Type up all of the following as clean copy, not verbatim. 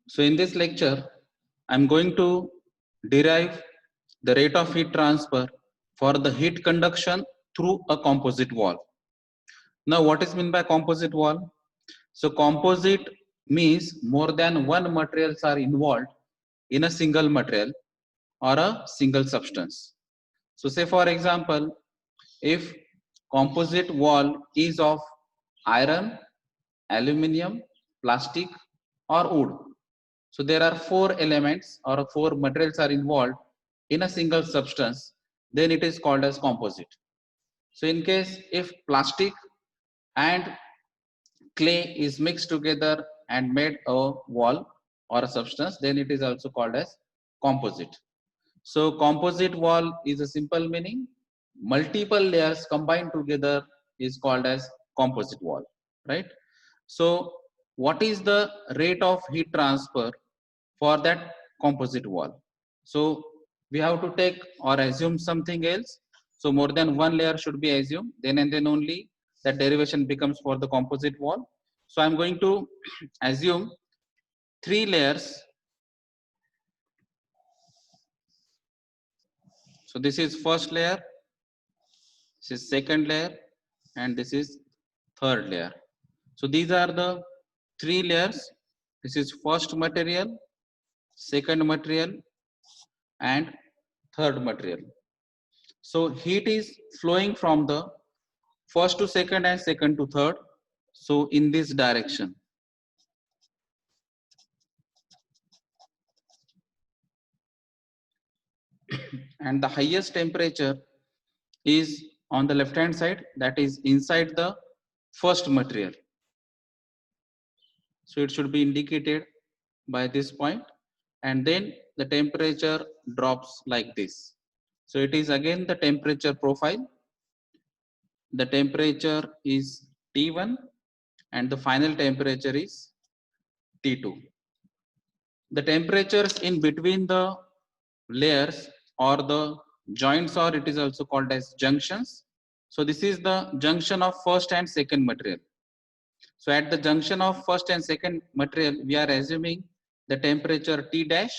So in this lecture, I'm going to derive the rate of heat transfer for the heat conduction through a composite wall. Now, what is meant by composite wall? So composite means more than one materials are involved in a single material or a single substance. So say for example, if composite wall is of iron, aluminum, plastic or wood. So there are four elements or four materials are involved in a single substance, then it is called as composite. So in case if plastic and clay is mixed together and made a wall or a substance, then it is also called as composite. So composite wall is a simple meaning. Multiple layers combined together is called as composite wall, right? So what is the rate of heat transfer for that composite wall? So we have to take or assume something else. So more than one layer should be assumed, then and then only that derivation becomes for the composite wall. So I'm going to assume three layers. So this is first layer, this is second layer, and this is third layer. So these are the three layers. This is first material, second material, and third material. So heat is flowing from the first to second and second to third. So in this direction. And the highest temperature is on the left hand side, that is inside the first material. So it should be indicated by this point, and then the temperature drops like this. So it is again the temperature profile. The temperature is T1 and the final temperature is T2. The temperatures in between the layers or the joints, or it is also called as junctions. So this is the junction of first and second material. So at the junction of first and second material, we are assuming the temperature T dash,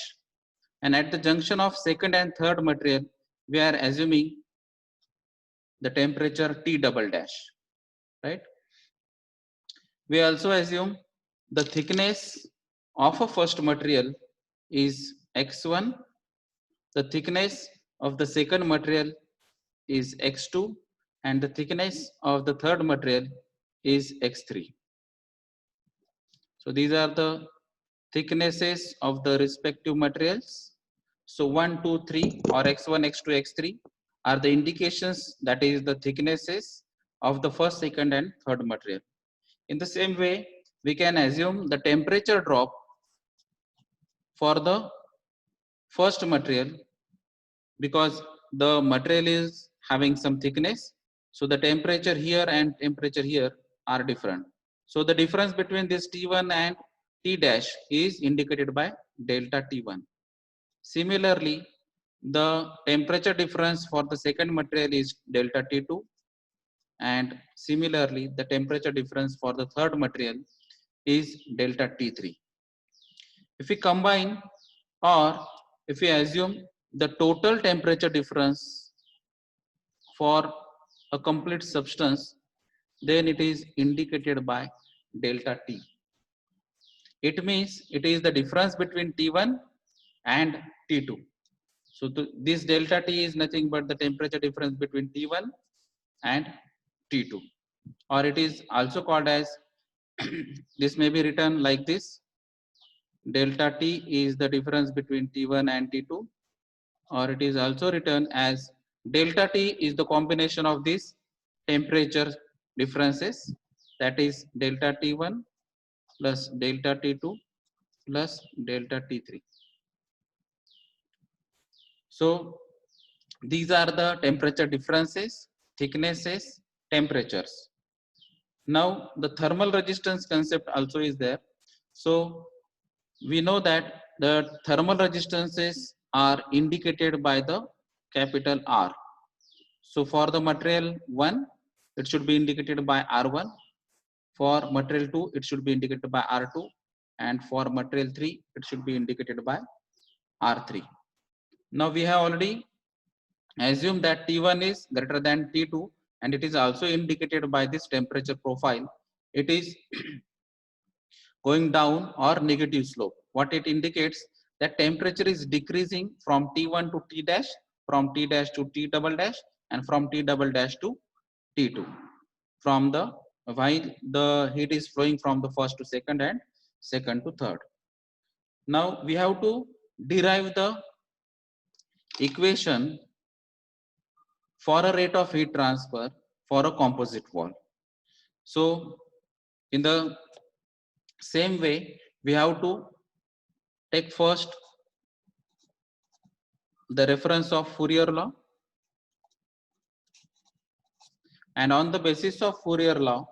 and at the junction of second and third material, we are assuming the temperature T double dash, right? We also assume the thickness of a first material is x1, the thickness of the second material is x2, and the thickness of the third material is x3. So these are the thicknesses of the respective materials. So 1, 2, 3 or x1, x2, x3 are the indications, that is the thicknesses of the first, second and third material. In the same way, we can assume the temperature drop for the first material because the material is having some thickness. So the temperature here and temperature here are different. So the difference between this T1 and T dash is indicated by delta T1. Similarly, the temperature difference for the second material is delta T2, and similarly the temperature difference for the third material is delta T3. If we combine or if we assume the total temperature difference for a complete substance, then it is indicated by delta T. It means it is the difference between T1 and T2. So this delta T is nothing but the temperature difference between T1 and T2, or it is also called as this may be written like this: delta T is the difference between T1 and T2, or it is also written as delta T is the combination of these temperature differences, that is delta T1 plus delta T2 plus delta T3. So these are the temperature differences, thicknesses, temperatures. Now the thermal resistance concept also is there. So we know that the thermal resistances are indicated by the capital R. So for the material 1, it should be indicated by R1. For material 2, it should be indicated by R2. and for material 3 it should be indicated by R3. Now we have already assumed that T1 is greater than T2 and it is also indicated by this temperature profile. It is going down or negative slope. What it indicates that temperature is decreasing from T1 to T dash, from T dash to T double dash, and from T double dash to T2. From the while the heat is flowing from the first to second and second to third. Now we have to derive the equation for a rate of heat transfer for a composite wall. So in the same way, we have to take first the reference of Fourier law, and on the basis of Fourier law,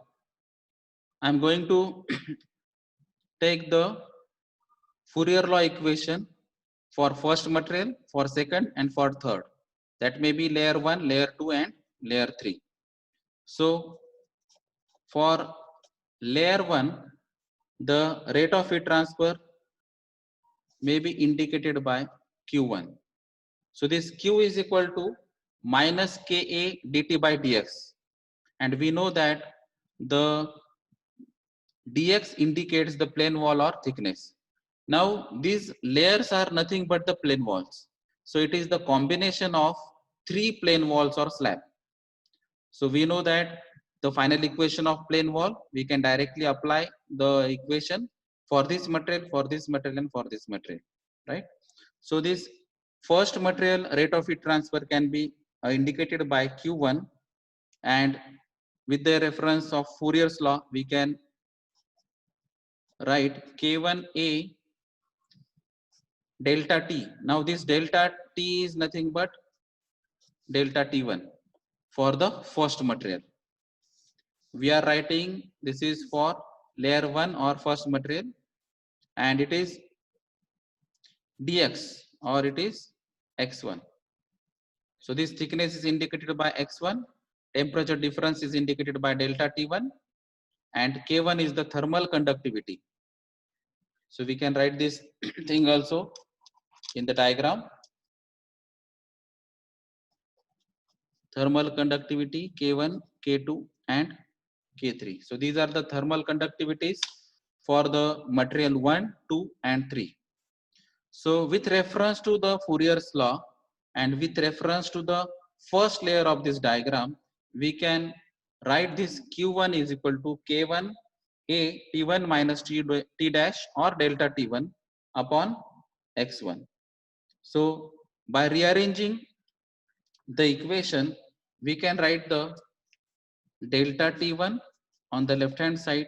I am going to take the Fourier law equation for first material, for second, and for third. That may be layer 1, layer 2, and layer 3. So for layer 1, the rate of heat transfer may be indicated by Q1. So this Q is equal to minus Ka dt by dx. And we know that the dx indicates the plane wall or thickness. Now these layers are nothing but the plane walls. So it is the combination of 3 plane walls or slab. So we know that the final equation of plane wall, we can directly apply the equation for this material, and for this material, right? So this first material rate of heat transfer can be indicated by Q1, and with the reference of Fourier's law, we can write K1A delta T. Now this delta T is nothing but delta T1 for the first material. We are writing this is for layer 1 or first material, and it is dx or it is x1. So this thickness is indicated by x1, temperature difference is indicated by delta T1, and K1 is the thermal conductivity. So we can write this thing also in the diagram. Thermal conductivity K1, K2, and K3. So these are the thermal conductivities for the material 1, 2, and 3. So with reference to the Fourier's law and with reference to the first layer of this diagram, we can write this Q1 is equal to K1 A T1 minus T dash or delta T1 upon X1. So by rearranging the equation, we can write the delta T1 on the left hand side,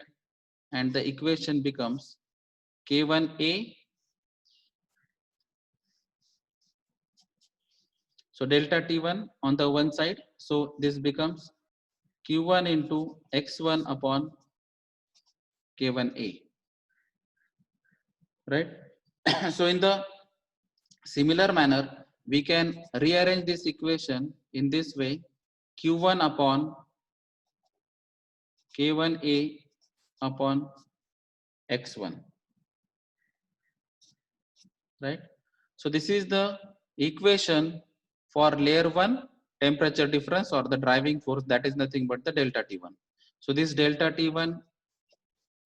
and the equation becomes K1A. So delta T1 on the one side, so this becomes Q1 into X1 upon K1A, right? So in the similar manner, we can rearrange this equation in this way: Q1 upon K1A upon X1, right? So this is the equation for layer 1 temperature difference or the driving force, that is nothing but the delta T1. So this delta T1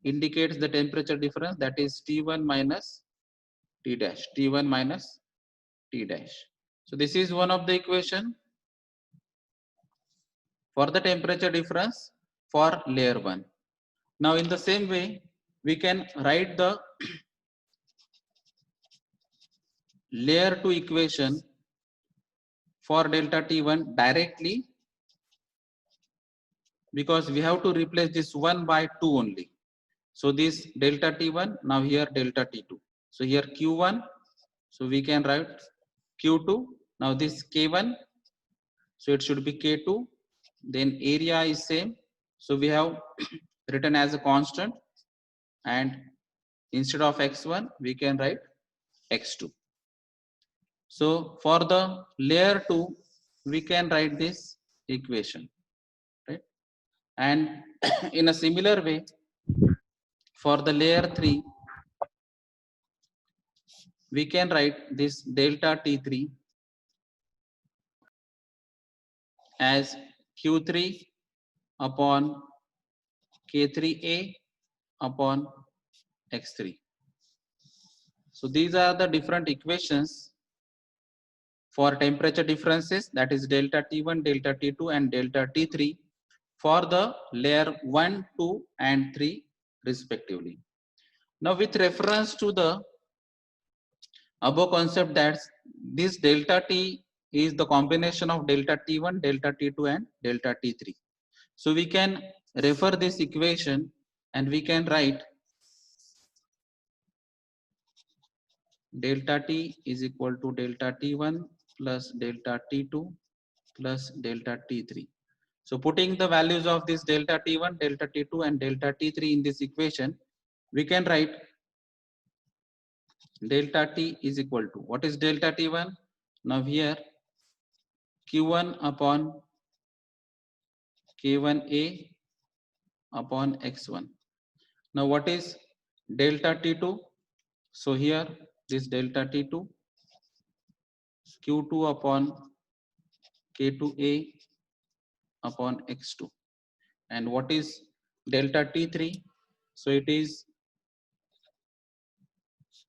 indicates the temperature difference, that is T1 minus T dash, T1 minus T dash. So this is one of the equation for the temperature difference for layer 1. Now in the same way, we can write the layer 2 equation for delta T1 directly, because we have to replace this 1 by 2 only. So this delta T1, now here delta T2. So here Q1, so we can write Q2. Now this K1, so it should be K2. Then area is same. So we have written as a constant, and instead of X1, we can write X2. So for the layer 2, we can write this equation, right? And in a similar way, for the layer 3, we can write this delta T3 as Q3 upon K3A upon X3. So these are the different equations for temperature differences, that is delta T1, delta T2 and delta T3 for the layer 1, 2 and 3 respectively. Now with reference to the above concept, that this delta T is the combination of delta T1, delta T2 and delta T3. So we can refer this equation and we can write delta T is equal to delta T1 plus delta T2 plus delta T3. So putting the values of this delta T1, delta T2 and delta T3 in this equation, we can write delta T is equal to, what is delta T1? Now here Q1 upon K1A upon X1. Now what is delta T2? So here this delta T2 Q2 upon K2A upon X2. And what is delta T3? So it is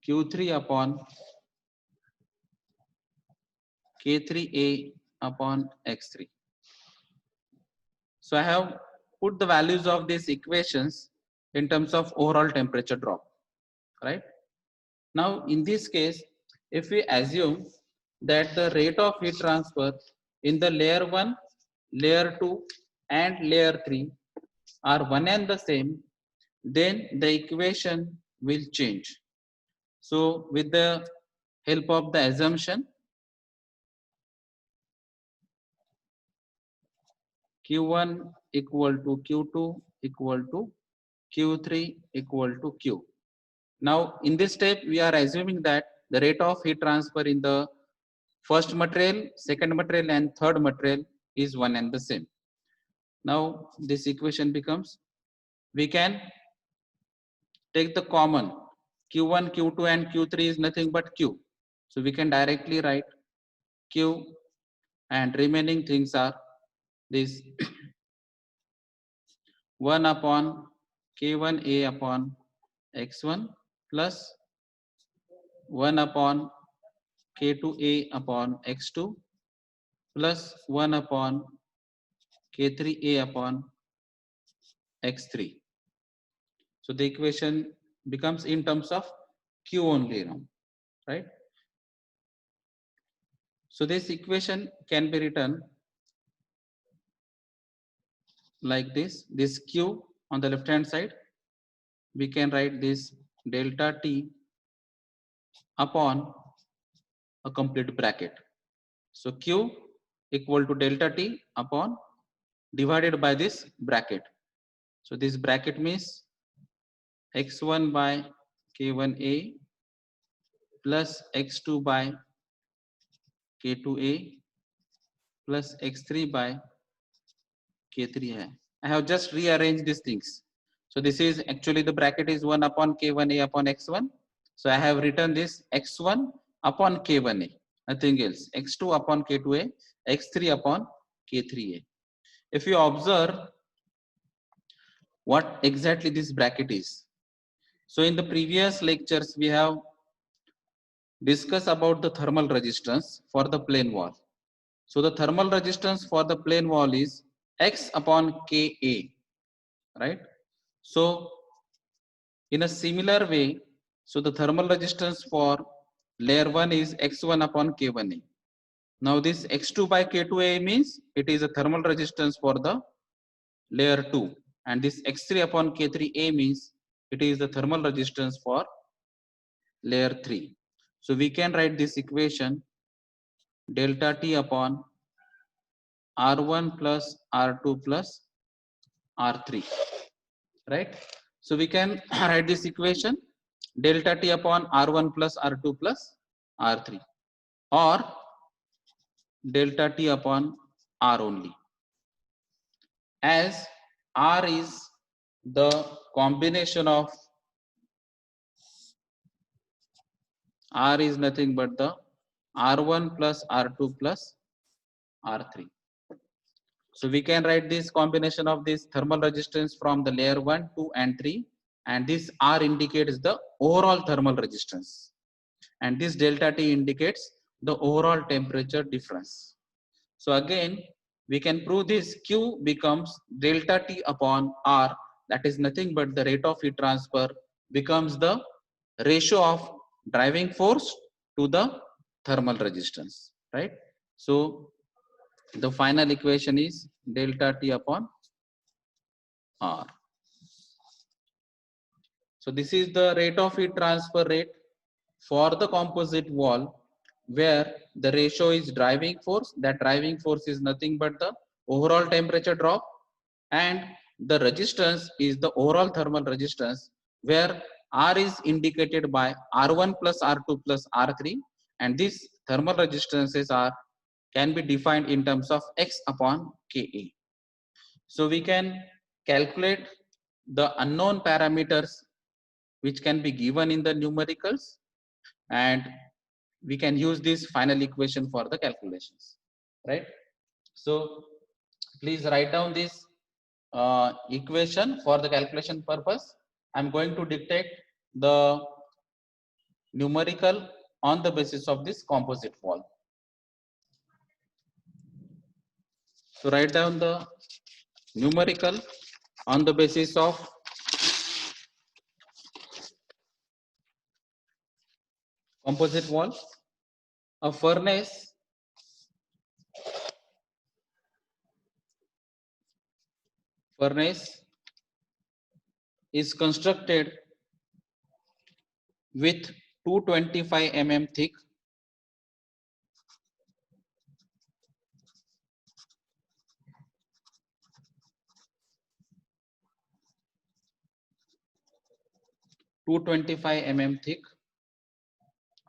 Q3 upon K3A upon X3. So I have put the values of these equations in terms of overall temperature drop, right? Now in this case, if we assume that the rate of heat transfer in the layer 1, layer 2 and layer 3 are one and the same, then the equation will change. So with the help of the assumption, Q1 equal to Q2 equal to Q3 equal to Q. Now in this step we are assuming that the rate of heat transfer in the first material, second material and third material is one and the same. Now this equation becomes, we can take the common, Q1, Q2 and Q3 is nothing but Q. So we can directly write Q and remaining things are this 1 upon K1A upon X1 plus 1 upon K2A upon X2 plus 1 upon K3A upon X3. So the equation becomes in terms of Q only now, right? So this equation can be written like this Q on the left hand side, we can write this delta T upon a complete bracket. So Q equal to delta T upon divided by this bracket. So this bracket means X1 by K1A plus X2 by K2A plus X3 by K3A. I have just rearranged these things. So this is actually the bracket is 1 upon K1A upon X1. So I have written this X1 upon K1A, nothing else. X2 upon K2A, X3 upon K3A. If you observe what exactly this bracket is. So in the previous lectures, we have discussed about the thermal resistance for the plane wall. So the thermal resistance for the plane wall is X upon Ka, right? So in a similar way, so the thermal resistance for layer 1 is X1 upon K1A. Now this X2 by K2A means it is a thermal resistance for the layer 2, and this X3 upon K3A means it is the thermal resistance for layer 3. So we can write this equation delta T upon R1 plus R2 plus R3, right? So we can write this equation delta T upon R1 plus R2 plus R3, or delta T upon R only, as R is the combination of R is nothing but the R1 plus R2 plus R3. So we can write this combination of this thermal resistance from the layer 1, 2 and 3, and this R indicates the overall thermal resistance, and this delta T indicates the overall temperature difference. So again, we can prove this Q becomes delta T upon R, that is nothing but the rate of heat transfer becomes the ratio of driving force to the thermal resistance, right? So the final equation is delta T upon R. So this is the rate of heat transfer rate for the composite wall, where the ratio is driving force. That driving force is nothing but the overall temperature drop, and the resistance is the overall thermal resistance, where R is indicated by R1 plus R2 plus R3, and these thermal resistances are can be defined in terms of X upon Ka. So we can calculate the unknown parameters which can be given in the numericals, and we can use this final equation for the calculations, right? So please write down this equation for the calculation purpose. I'm going to dictate the numerical on the basis of this composite wall. So write down the numerical on the basis of composite wall. A furnace is constructed with 225 mm thick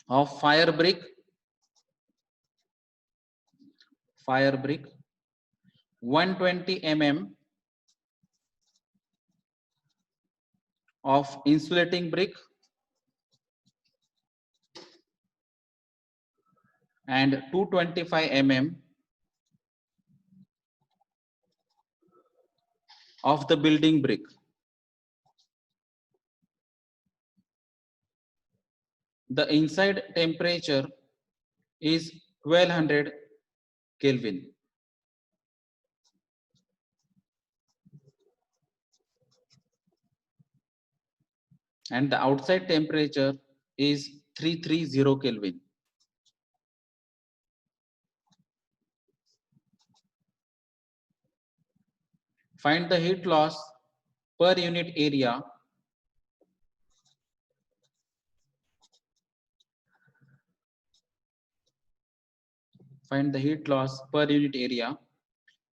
of fire brick 120 mm of insulating brick and 225 mm of the building brick. The inside temperature is 1200 Kelvin and the outside temperature is 330 Kelvin. Find the heat loss per unit area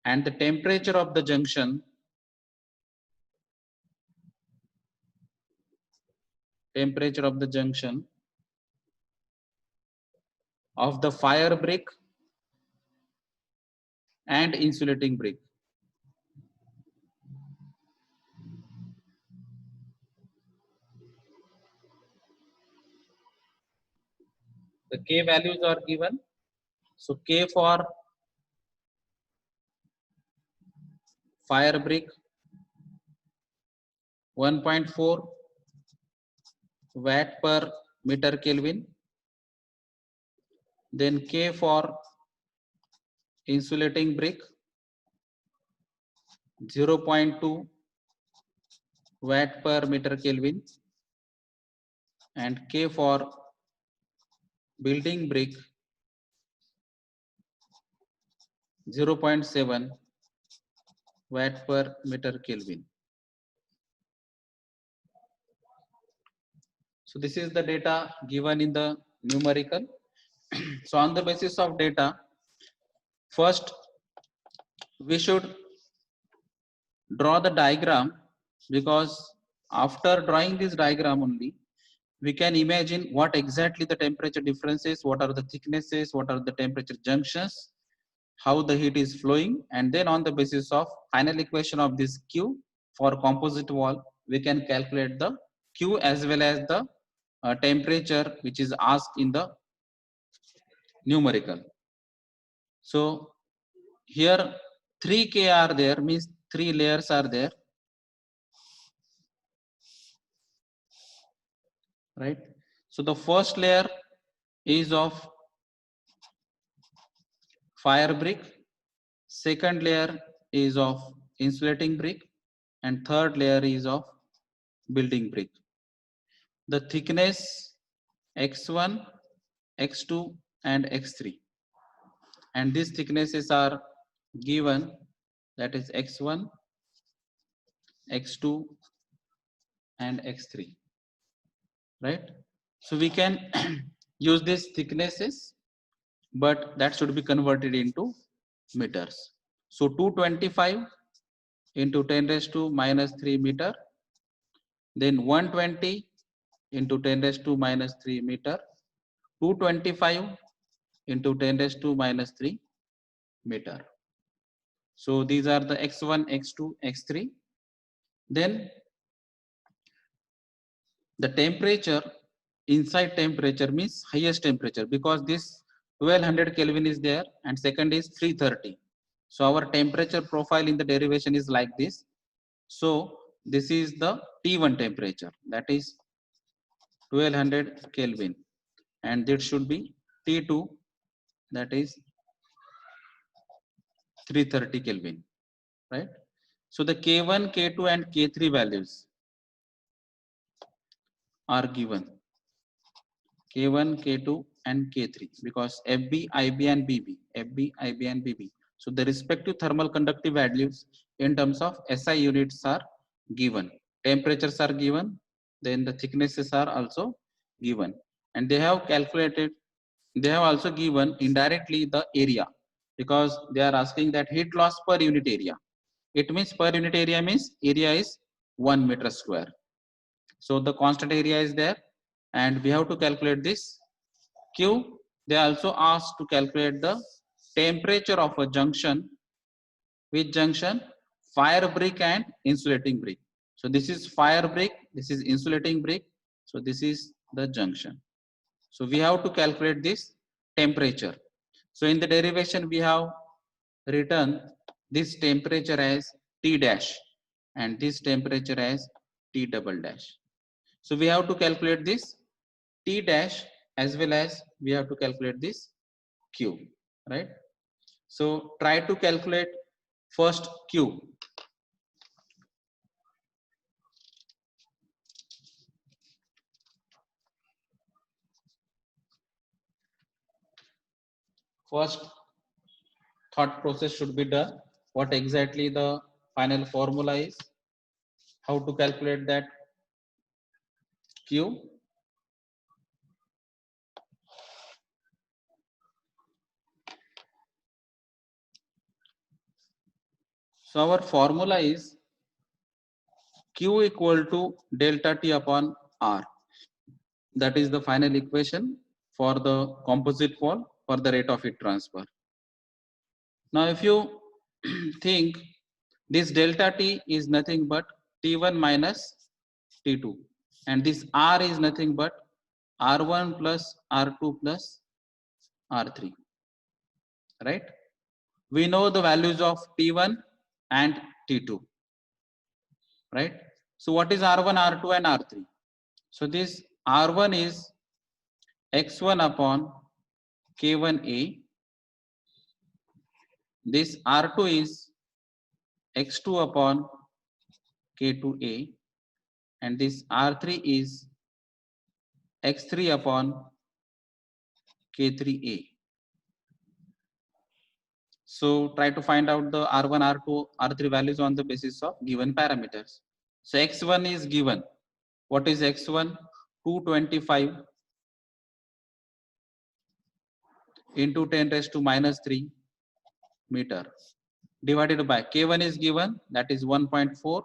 and the temperature of the junction of the fire brick and insulating brick. The K values are given. So K for fire brick 1.4 watt per meter Kelvin. Then K for insulating brick 0.2 watt per meter Kelvin, and K for building brick 0.7 watt per meter Kelvin. So this is the data given in the numerical. So on the basis of data, first we should draw the diagram, because after drawing this diagram only we can imagine what exactly the temperature differences, what are the thicknesses, what are the temperature junctions, how the heat is flowing, and then on the basis of final equation of this Q for composite wall, we can calculate the Q as well as the temperature which is asked in the numerical. So here 3K are there, means 3 layers are there, right? So the first layer is of fire brick, second layer is of insulating brick, and third layer is of building brick. The thickness x1, x2 and x3, and these thicknesses are given, that is x1, x2 and x3, right? So we can use these thicknesses, but that should be converted into meters. So 225 into 10 raised to minus 3 meter, then 120 into 10 raised to minus 3 meter, 225 into 10 raised to minus 3 meter. So these are the x1, x2, x3. Then the temperature, inside temperature means highest temperature, because this 1200 Kelvin is there and second is 330. So our temperature profile in the derivation is like this. So this is the T1 temperature, that is 1200 Kelvin, and this should be T2, that is 330 Kelvin, right? So the K1, K2 and K3 values are given, K1, K2 and K3, because FB, IB and BB, FB, IB and BB. So the respective thermal conductive values in terms of SI units are given. Temperatures are given, then the thicknesses are also given. And they have calculated, they have also given indirectly the area, because they are asking that heat loss per unit area. It means per unit area means area is 1 meter square. So the constant area is there, and we have to calculate this Q. They also asked to calculate the temperature of a junction. Which junction? Fire brick and insulating brick. So this is fire brick, this is insulating brick. So this is the junction. So we have to calculate this temperature. So in the derivation we have written this temperature as T dash and this temperature as T double dash. So we have to calculate this T dash as well as we have to calculate this Q, right? So try to calculate first Q. First thought process should be done. What exactly the final formula is, how to calculate that Q. So our formula is Q equal to delta T upon R. That is the final equation for the composite wall for the rate of heat transfer. Now if you think this delta T is nothing but T1 minus T2, and this R is nothing but R1 plus R2 plus R3, right? We know the values of T1 and T2, right? So what is R1, R2 and R3? So this R1 is X1 upon K1A, this R2 is X2 upon K2A, and this R3 is X3 upon K3A. So try to find out the R1, R2, R3 values on the basis of given parameters. So X1 is given. What is X1? 225 into 10 raised to minus 3 meter divided by K1 is given, that is 1.4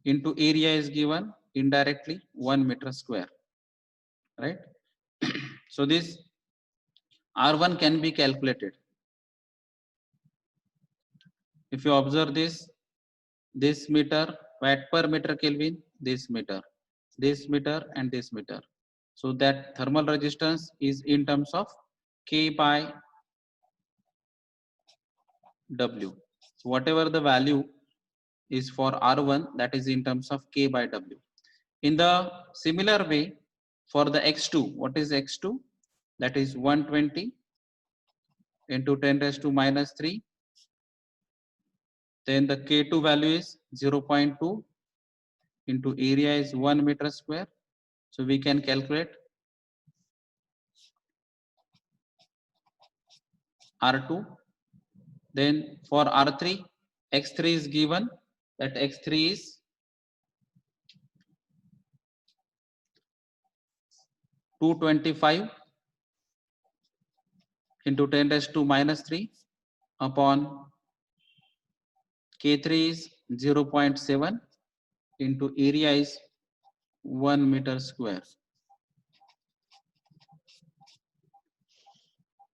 into area is given indirectly 1 meter square, right? So this R1 can be calculated. If you observe this, this meter, watt per meter Kelvin, this meter, and this meter. So that thermal resistance is in terms of K by W. So whatever the value is for R1, that is in terms of K by W. In the similar way, for the X2, what is X2? That is 120 into 10 raised to minus 3. Then the K2 value is 0.2 into area is 1 meter square. So we can calculate R2. Then for R3, X3 is given, that X3 is 225 into 10 raised to minus 3 upon K3 is 0.7 into area is 1 meter square.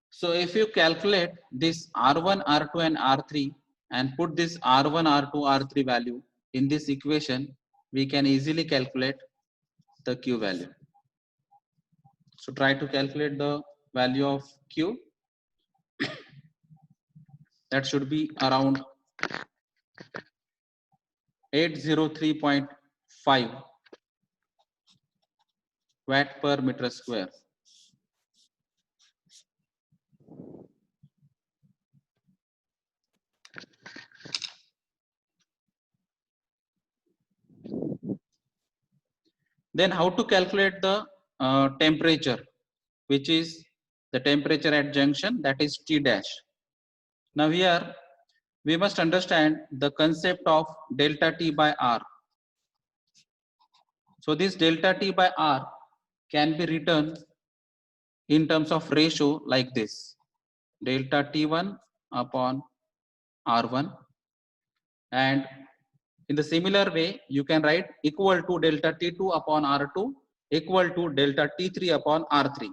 So if you calculate this R1, R2 and R3 and put this R1, R2, R3 value in this equation, we can easily calculate the Q value. So try to calculate the value of Q. That should be around 803.5 watt per meter square. Then how to calculate the temperature, which is the temperature at junction, that is T dash. Now here we must understand the concept of delta T by R. So this delta T by R can be written in terms of ratio like this: delta T1 upon R1, and in the similar way you can write equal to delta T2 upon R2 equal to delta T3 upon R3.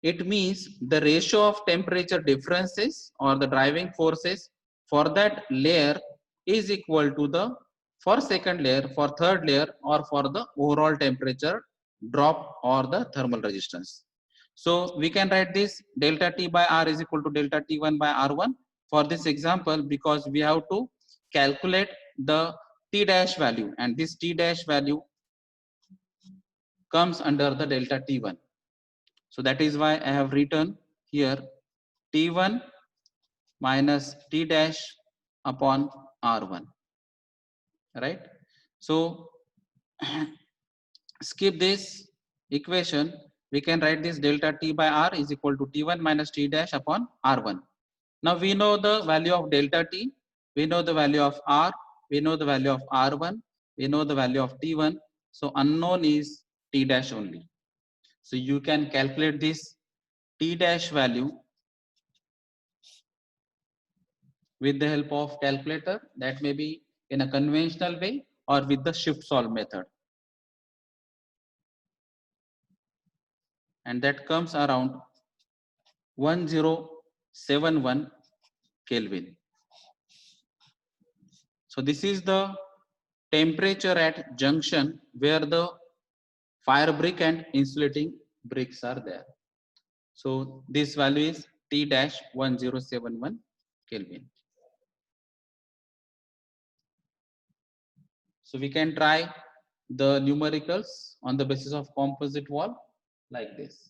It means the ratio of temperature differences or the driving forces for that layer is equal to the for second layer, for third layer, or for the overall temperature drop or the thermal resistance. So we can write this delta T by R is equal to delta T1 by R1 for this example, because we have to calculate the T dash value, and this T dash value comes under the delta T1. So that is why I have written here T1 minus T dash upon R1, right? So skip this equation, we can write this delta T by R is equal to T1 minus T dash upon R1. Now we know the value of delta T, we know the value of R, we know the value of R1, we know the value of T1. So unknown is T dash only. So you can calculate this T dash value with the help of calculator, that may be in a conventional way or with the shift solve method, and that comes around 1071 Kelvin. So this is the temperature at junction where the fire brick and insulating bricks are there. So this value is T dash 1071 Kelvin. So we can try the numericals on the basis of composite wall like this.